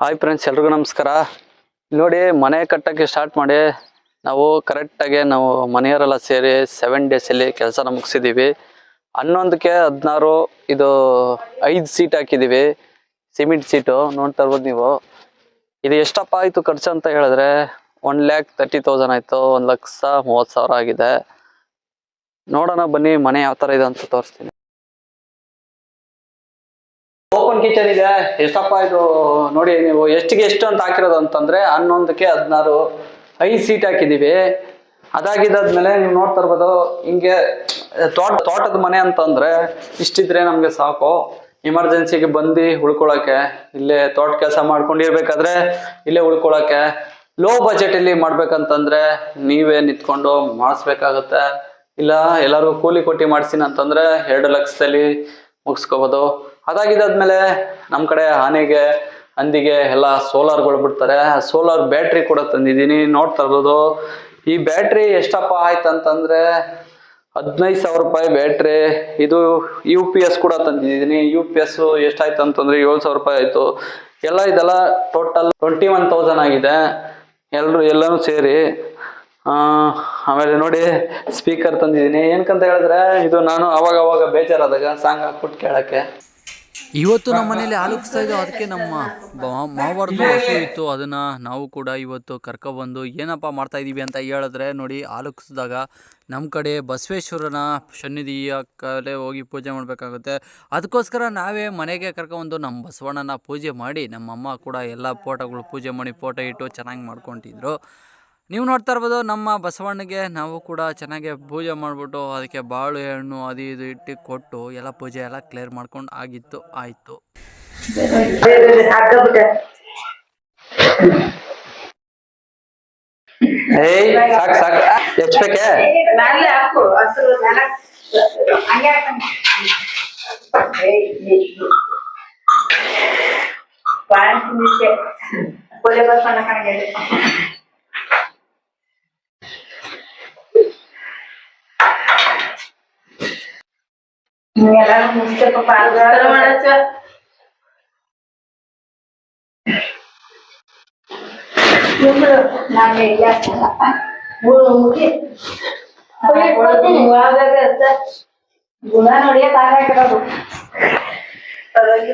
Hi friends, ಎಲ್ರಿಗೂ ನಮಸ್ಕಾರ. ನೋಡಿ, ಮನೆ ಕಟ್ಟಕ್ಕೆ ಸ್ಟಾರ್ಟ್ ಮಾಡಿ ನಾವು ಕರೆಕ್ಟಾಗಿ ನಾವು ಮನೆಯವರೆಲ್ಲ ಸೇರಿ 7 ಡೇಸಲ್ಲಿ ಕೆಲಸನ ಮುಗಿಸಿದ್ದೀವಿ. 11ಕ್ಕೆ 16 ಇದು 5 ಸೀಟ್ ಹಾಕಿದ್ದೀವಿ, ಸಿಮೆಂಟ್ ಸೀಟು. ನೋಡ್ತಾ ಇರ್ಬೋದು ನೀವು. ಇದು ಎಷ್ಟಪ್ಪ ಆಯಿತು ಖರ್ಚು ಅಂತ ಹೇಳಿದ್ರೆ 1,30,000 ಆಯಿತು. 1,30,30,000 ಆಗಿದೆ. ನೋಡೋಣ ಬನ್ನಿ ಮನೆ ಯಾವ ಥರ ಇದೆ ಅಂತ ತೋರಿಸ್ತೀನಿ. ಓಪನ್ ಕಿಚನ್ ಇದೆ. ಎಷ್ಟಪ್ಪ ಇದು ನೋಡಿ, ನೀವು ಎಷ್ಟಿಗೆ ಎಷ್ಟು ಅಂತ ಹಾಕಿರೋದು ಅಂತಂದ್ರೆ 11ಕ್ಕೆ 16 5 ಸೀಟ್ ಹಾಕಿದೀವಿ. ಅದಾಗಿದ್ದಾದ್ಮೇಲೆ ನೀವು ನೋಡ್ತಾ ಇರ್ಬೋದು, ಹಿಂಗೆ ತೋಟದ ಮನೆ ಅಂತಂದ್ರೆ ಇಷ್ಟಿದ್ರೆ ನಮ್ಗೆ ಸಾಕು. ಎಮರ್ಜೆನ್ಸಿಗೆ ಬಂದು ಉಳ್ಕೊಳಕ್ಕೆ, ಇಲ್ಲೇ ತೋಟ ಕೆಲಸ ಮಾಡ್ಕೊಂಡಿರ್ಬೇಕಾದ್ರೆ ಇಲ್ಲೇ ಉಳ್ಕೊಳಕ್ಕೆ. ಲೋ ಬಜೆಟ್ ಅಲ್ಲಿ ಮಾಡ್ಬೇಕಂತಂದ್ರೆ ನೀವೇ ನಿಂತ್ಕೊಂಡು ಮಾಡಿಸ್ಬೇಕಾಗತ್ತೆ. ಇಲ್ಲ ಎಲ್ಲರೂ ಕೂಲಿ ಕೊಟ್ಟು ಮಾಡ್ಸಿನ ಅಂತಂದ್ರೆ 2 ಲಕ್ಷದಲ್ಲಿ ಮುಗಿಸ್ಕೋಬೋದು. ಅದಾಗಿದ್ದಾದ್ಮೇಲೆ ನಮ್ಮ ಕಡೆ ಆನೆಗೆ ಹಂದಿಗೆ ಎಲ್ಲ ಸೋಲಾರ್ಗಳು ಬಿಡ್ತಾರೆ. ಸೋಲಾರ್ ಬ್ಯಾಟ್ರಿ ಕೂಡ ತಂದಿದ್ದೀನಿ. ನೋಡ್ತಾ ಇರ್ಬೋದು. ಈ ಬ್ಯಾಟ್ರಿ ಎಷ್ಟಪ್ಪ ಆಯ್ತಂತಂದ್ರೆ 15,000 ರೂಪಾಯಿ ಬ್ಯಾಟ್ರಿ. ಇದು UPS ಕೂಡ ತಂದಿದ್ದೀನಿ. UPS ಎಷ್ಟಾಯ್ತು ಅಂತಂದ್ರೆ 7,000 ರೂಪಾಯಿ ಆಯ್ತು. ಇದೆಲ್ಲ ಟೋಟಲ್ 21,000 ಆಗಿದೆ ಎಲ್ಲನೂ ಸೇರಿ. ಆಮೇಲೆ ನೋಡಿ, ಸ್ಪೀಕರ್ ತಂದಿದ್ದೀನಿ. ಏನಕ್ಕಂತ ಹೇಳಿದ್ರೆ ಇದು ನಾನು ಅವಾಗ ಬೇಜಾರಾದಾಗ ಸಾಂಗ್ ಹಾಕ್ಬಿಟ್ಟು ಕೇಳಕ್ಕೆ. ಇವತ್ತು ನಮ್ಮ ಮನೇಲಿ ಹಾಲು ಉಕ್ಸ್ತಾ ಇದ್ದೋ, ಅದಕ್ಕೆ ನಮ್ಮ ಮಾವಾರ್ದು ಹಸು ಇತ್ತು. ಅದನ್ನು ನಾವು ಕೂಡ ಇವತ್ತು ಕರ್ಕೊಬಂದು ಏನಪ್ಪ ಮಾಡ್ತಾ ಇದ್ದೀವಿ ಅಂತ ಹೇಳಿದ್ರೆ, ನೋಡಿ, ಹಾಲು ಉಕ್ಸಿದಾಗ ನಮ್ಮ ಕಡೆ ಬಸವೇಶ್ವರನ ಸನ್ನಿಧಿಯ ಕಲೆ ಹೋಗಿ ಪೂಜೆ ಮಾಡಬೇಕಾಗುತ್ತೆ. ಅದಕ್ಕೋಸ್ಕರ ನಾವೇ ಮನೆಗೆ ಕರ್ಕೊಬಂದು ನಮ್ಮ ಬಸವಣ್ಣನ ಪೂಜೆ ಮಾಡಿ, ನಮ್ಮಮ್ಮ ಕೂಡ ಎಲ್ಲ ಫೋಟೋಗಳು ಪೂಜೆ ಮಾಡಿ ಫೋಟೋ ಇಟ್ಟು ಚೆನ್ನಾಗಿ ಮಾಡ್ಕೊತಿದ್ರು. ನೀವು ನೋಡ್ತಾ ಇರ್ಬೋದು, ನಮ್ಮ ಬಸವಣ್ಣಗೆ ನಾವು ಕೂಡ ಚೆನ್ನಾಗಿ ಪೂಜೆ ಮಾಡಿಬಿಟ್ಟು ಅದಕ್ಕೆ ಬಾಳೆಹಣ್ಣು ಅದು ಇದು ಇಟ್ಟು ಕೊಟ್ಟು ಎಲ್ಲ ಪೂಜೆ ಎಲ್ಲ ಕ್ಲಿಯರ್ ಮಾಡ್ಕೊಂಡು ಆಯಿತು.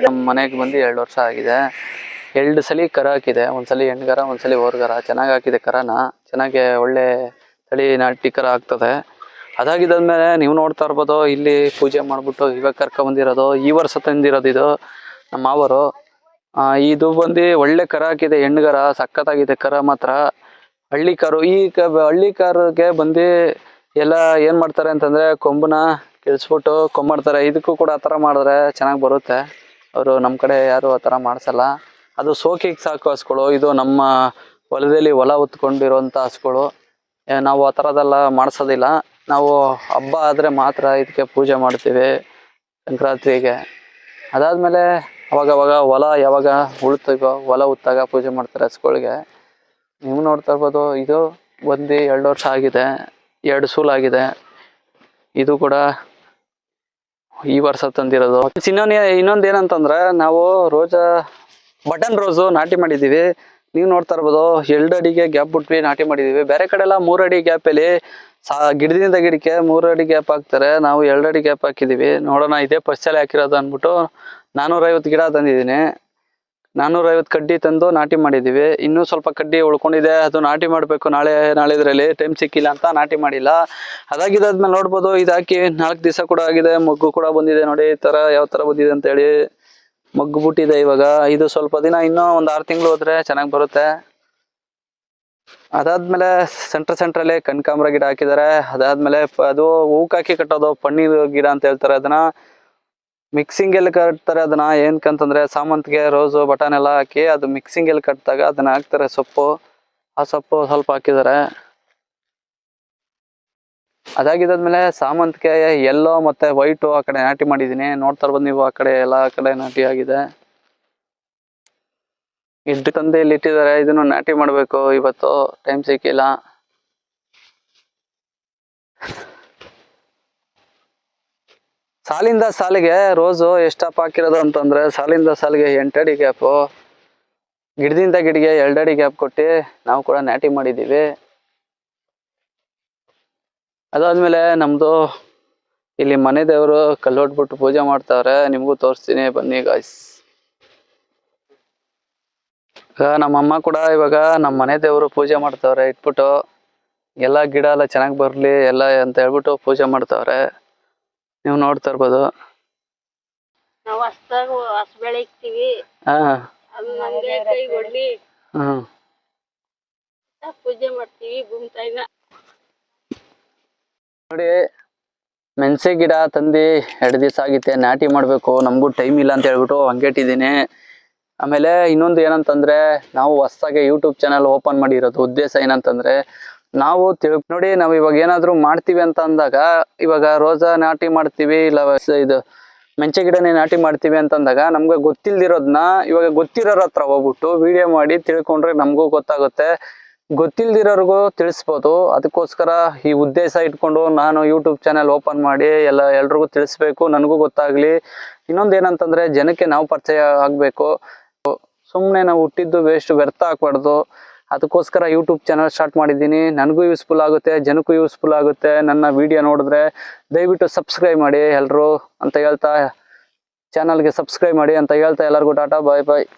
ನಮ್ಮ ಮನೆಗೆ ಬಂದು 2 ವರ್ಷ ಆಗಿದೆ. 2 ಸಲ ಕರ ಹಾಕಿದೆ. ಒಂದ್ಸಲಿ ಹೆಣ್ಗರ, ಒಂದ್ಸಲಿ ಓರ್ಗರ. ಚೆನ್ನಾಗಿ ಹಾಕಿದೆ ಕರನ. ಚೆನ್ನಾಗಿ ಒಳ್ಳೆ ತಳಿ ನಾಟಿ ಕರ ಆಗ್ತದೆ. ಅದಾಗಿದ್ದಾದ್ಮೇಲೆ ನೀವು ನೋಡ್ತಾ ಇರ್ಬೋದು, ಇಲ್ಲಿ ಪೂಜೆ ಮಾಡ್ಬಿಟ್ಟು ಇವಾಗ ಬಂದಿರೋದು ಈ ವರ್ಷ ತಂದಿರೋದು ಇದು ನಮ್ಮ ಮಾವರು. ಇದು ಬಂದು ಒಳ್ಳೆ ಕರ ಹಾಕಿದೆ, ಹೆಣ್ಗರ. ಸಖತ್ತಾಗಿದೆ ಕರ ಮಾತ್ರ. ಹಳ್ಳಿ ಕಾರು. ಈ ಹಳ್ಳಿ ಕಾರಿಗೆ ಬಂದು ಎಲ್ಲ ಏನ್ ಮಾಡ್ತಾರೆ ಅಂತಂದ್ರೆ ಕೊಂಬನ ಕೆಲ್ಸ್ಬಿಟ್ಟು ಕೊಂಬಾಡ್ತಾರೆ. ಇದಕ್ಕೂ ಕೂಡ ಆ ಥರ ಮಾಡಿದ್ರೆ ಚೆನ್ನಾಗಿ ಬರುತ್ತೆ. ಅವರು ನಮ್ಮ ಕಡೆ ಯಾರು ಆ ಥರ ಮಾಡ್ಸಲ್ಲ. ಅದು ಸೋಕಿಗೆ ಸಾಕು ಹಸುಗಳು. ಇದು ನಮ್ಮ ಹೊಲದಲ್ಲಿ ಹೊಲ ಹೊತ್ಕೊಂಡಿರೋಂಥ ಹಸುಗಳು. ನಾವು ಆ ಥರದೆಲ್ಲ ಮಾಡಿಸೋದಿಲ್ಲ. ನಾವು ಹಬ್ಬ ಆದರೆ ಮಾತ್ರ ಇದಕ್ಕೆ ಪೂಜೆ ಮಾಡ್ತೀವಿ, ಸಂಕ್ರಾಂತಿಗೆ. ಅದಾದಮೇಲೆ ಅವಾಗವಾಗ ಹೊಲ ಯಾವಾಗ ಉಳ್ತೀವೋ, ಹೊಲ ಉತ್ತಾಗ ಪೂಜೆ ಮಾಡ್ತಾರೆ ಹಸುಗಳಿಗೆ. ನೀವು ನೋಡ್ತಾ ಇರ್ಬೋದು, ಇದು ಬಂದು 2 ವರ್ಷ ಆಗಿದೆ. 2 ಸೂಲಾಗಿದೆ. ಇದು ಕೂಡ ಈ ವರ್ಷ ತಂದಿರೋದು. ಇನ್ನೊಂದು ಏನಂತಂದ್ರೆ, ನಾವು ಬಟನ್ ರೋಸು ನಾಟಿ ಮಾಡಿದ್ದೀವಿ. ನೀವು ನೋಡ್ತಾ ಇರ್ಬೋದು, 2 ಅಡಿಗೆ ಗ್ಯಾಪ್ ಬಿಟ್ವಿ ನಾಟಿ ಮಾಡಿದ್ದೀವಿ. ಬೇರೆ ಕಡೆ ಎಲ್ಲ 3 ಅಡಿ ಗ್ಯಾಪಲ್ಲಿ ಗಿಡದಿಂದ ಗಿಡಕ್ಕೆ 3 ಅಡಿ ಗ್ಯಾಪ್ ಹಾಕ್ತಾರೆ. ನಾವು 2 ಅಡಿ ಗ್ಯಾಪ್ ಹಾಕಿದ್ದೀವಿ. ನೋಡೋಣ, ಇದೇ ಫಸ್ಟ್ ಸಲ ಹಾಕಿರೋದು ಅಂದ್ಬಿಟ್ಟು 450 ಗಿಡ ತಂದಿದ್ದೀನಿ. 450 ಕಡ್ಡಿ ತಂದು ನಾಟಿ ಮಾಡಿದ್ದೀವಿ. ಇನ್ನೂ ಸ್ವಲ್ಪ ಕಡ್ಡಿ ಉಳ್ಕೊಂಡಿದೆ, ಅದು ನಾಟಿ ಮಾಡಬೇಕು. ನಾಳೆದ್ರಲ್ಲಿ ಟೈಮ್ ಸಿಕ್ಕಿಲ್ಲ ಅಂತ ನಾಟಿ ಮಾಡಿಲ್ಲ. ಅದಾಗಿದ್ದಾದ್ಮೇಲೆ ನೋಡ್ಬೋದು, ಇದು ಹಾಕಿ 4 ದಿವಸ ಕೂಡ ಆಗಿದೆ. ಮಗ್ಗು ಕೂಡ ಬಂದಿದೆ. ನೋಡಿ ಈ ಥರ ಯಾವ ಥರ ಬಂದಿದೆ ಅಂತೇಳಿ. ಮಗ್ಗು ಬಿಟ್ಟಿದೆ ಇವಾಗ. ಇದು ಸ್ವಲ್ಪ ದಿನ, ಇನ್ನೂ ಒಂದು 6 ತಿಂಗಳು ಹೋದ್ರೆ ಚೆನ್ನಾಗಿ ಬರುತ್ತೆ. ಅದಾದ್ಮೇಲೆ ಸೆಂಟ್ರಲ್ಲಿ ಕನಕಾಂಬರ ಗಿಡ ಹಾಕಿದ್ದಾರೆ. ಅದಾದ್ಮೇಲೆ ಅದು ಹೂಕ್ ಹಾಕಿ ಕಟ್ಟೋದು ಪನ್ನೀರ್ ಗಿಡ ಅಂತ ಹೇಳ್ತಾರೆ. ಅದನ್ನ ಮಿಕ್ಸಿಂಗ್ ಎಲ್ಲಿ ಕಟ್ತಾರೆ. ಅದನ್ನ ಏನಕ್ಕಂತಂದ್ರೆ ಸಾಮಂತಿಗೆ, ರೋಸು, ಬಟನ್ ಎಲ್ಲ ಹಾಕಿ ಅದು ಮಿಕ್ಸಿಂಗ್ ಎಲ್ಲಿ ಕಟ್ಟಿದಾಗ ಅದನ್ನ ಹಾಕ್ತಾರೆ ಸೊಪ್ಪು. ಆ ಸೊಪ್ಪು ಸ್ವಲ್ಪ ಹಾಕಿದ್ದಾರೆ. ಅದಾಗಿದ್ದಾದ್ಮೇಲೆ ಸಾಮಂತಿಗೆ ಯೆಲ್ಲೋ ಮತ್ತೆ ವೈಟು ಆ ಕಡೆ ನಾಟಿ ಮಾಡಿದ್ದೀನಿ. ನೋಡ್ತಾ ಇರ್ಬೋದು ನೀವು, ಆ ಕಡೆ ಎಲ್ಲ ಕಡೆ ನಾಟಿ ಆಗಿದೆ. ಇಟ್ಟು ತಂದೆ ಇಲ್ಲಿ ಇಟ್ಟಿದ್ದಾರೆ. ಇದನ್ನು ನಾಟಿ ಮಾಡಬೇಕು. ಇವತ್ತು ಟೈಮ್ ಸಿಕ್ಕಿಲ್ಲ. ಸಾಲಿಂದ ಸಾಲಿಗೆ ರೋಸು ಎಷ್ಟಪ್ಪ ಹಾಕಿರೋದು ಅಂತಂದ್ರೆ, ಸಾಲಿಂದ ಸಾಲಿಗೆ 8 ಅಡಿ ಗ್ಯಾಪು. ಗಿಡದಿಂದ ಗಿಡಗೆ 2 ಅಡಿ ಗ್ಯಾಪ್ ಕೊಟ್ಟು ನಾವು ಕೂಡ ನಾಟಿ ಮಾಡಿದ್ದೀವಿ. ಅದಾದ್ಮೇಲೆ ನಮ್ದು ಇಲ್ಲಿ ಮನೆ ದೇವರು ಕಲ್ಲೊಟ್ಬಿಟ್ಟು ಪೂಜೆ ಮಾಡ್ತಾವ್ರೆ, ನಿಮ್ಗೂ ತೋರಿಸ್ತೀನಿ ಬನ್ನಿ ಗಾಯ್ಸ್. ನಮ್ಮಮ್ಮ ಕೂಡ ಇವಾಗ ನಮ್ಮ ಮನೆ ದೇವರು ಪೂಜೆ ಮಾಡ್ತಾವ್ರೆ ಇಟ್ಬಿಟ್ಟು, ಎಲ್ಲ ಗಿಡ ಎಲ್ಲ ಚೆನ್ನಾಗಿ ಬರ್ಲಿ ಎಲ್ಲ ಅಂತ ಹೇಳ್ಬಿಟ್ಟು ಪೂಜೆ ಮಾಡ್ತಾವ್ರೆ, ನೀವು ನೋಡ್ತಾ ಇರ್ಬೋದು. ನಾವು ಹಸ್ ಬೆಳಿತೀವಿ, ಪೂಜೆ ಮಾಡ್ತೀವಿ ಭೂಮಿ ತಾಯಿನ. ನೋಡಿ ಮೆಣಸೆ ಗಿಡ ತಂದು 2 ದಿವಸ ಆಗಿತ್ತೆ, ನಾಟಿ ಮಾಡ್ಬೇಕು, ನಮಗೂ ಟೈಮ್ ಇಲ್ಲ ಅಂತ ಹೇಳ್ಬಿಟ್ಟು ಹಂಗೆ ಇಟ್ಟಿದ್ದೀನಿ. ಆಮೇಲೆ ಇನ್ನೊಂದು ಏನಂತಂದ್ರೆ, ನಾವು ಹೊಸದಾಗಿ ಯೂಟ್ಯೂಬ್ ಚಾನಲ್ ಓಪನ್ ಮಾಡಿರೋದು ಉದ್ದೇಶ ಏನಂತಂದ್ರೆ, ನಾವು ನೋಡಿ ನಾವು ಇವಾಗ ಏನಾದ್ರು ಮಾಡ್ತೀವಿ ಅಂತ ಅಂದಾಗ, ಇವಾಗ ರೋಜಾ ನಾಟಿ ಮಾಡ್ತೀವಿ ಇಲ್ಲ ಇದು ಮೆಣಸೆ ಗಿಡನೇ ನಾಟಿ ಮಾಡ್ತೀವಿ ಅಂತಂದಾಗ ನಮ್ಗೆ ಗೊತ್ತಿಲ್ದಿರೋದನ್ನ ಇವಾಗ ಗೊತ್ತಿರೋರ ಹತ್ರ ಹೋಗ್ಬಿಟ್ಟು ವಿಡಿಯೋ ಮಾಡಿ ತಿಳ್ಕೊಂಡ್ರೆ ನಮಗೂ ಗೊತ್ತಾಗುತ್ತೆ, ಗೊತ್ತಿಲ್ದಿರೋರ್ಗೂ ತಿಳಿಸ್ಬೋದು. ಅದಕ್ಕೋಸ್ಕರ ಈ ಉದ್ದೇಶ ಇಟ್ಕೊಂಡು ನಾನು ಯೂಟ್ಯೂಬ್ ಚಾನಲ್ ಓಪನ್ ಮಾಡಿ ಎಲ್ರಿಗೂ ತಿಳಿಸ್ಬೇಕು, ನನಗೂ ಗೊತ್ತಾಗ್ಲಿ. ಇನ್ನೊಂದು ಏನಂತಂದ್ರೆ, ಜನಕ್ಕೆ ನಾವು ಪರಿಚಯ ಆಗ್ಬೇಕು, ಸುಮ್ಮನೆ ನಾವು ಹುಟ್ಟಿದ್ದು ವೇಸ್ಟ್, ವ್ಯರ್ಥ ಆಗ್ಬಾರ್ದು. ಅದಕ್ಕೋಸ್ಕರ ಯೂಟ್ಯೂಬ್ ಚಾನಲ್ ಸ್ಟಾರ್ಟ್ ಮಾಡಿದ್ದೀನಿ. ನನಗೂ ಯೂಸ್ಫುಲ್ ಆಗುತ್ತೆ, ಜನಕ್ಕೂ ಯೂಸ್ಫುಲ್ ಆಗುತ್ತೆ. ನನ್ನ ವಿಡಿಯೋ ನೋಡಿದ್ರೆ ದಯವಿಟ್ಟು ಸಬ್ಸ್ಕ್ರೈಬ್ ಮಾಡಿ ಎಲ್ಲರೂ ಅಂತ ಹೇಳ್ತಾ, ಚಾನಲ್ಗೆ ಸಬ್ಸ್ಕ್ರೈಬ್ ಮಾಡಿ ಅಂತ ಹೇಳ್ತಾ ಎಲ್ಲರಿಗೂ ಟಾಟಾ ಬಾಯ್ ಬಾಯ್.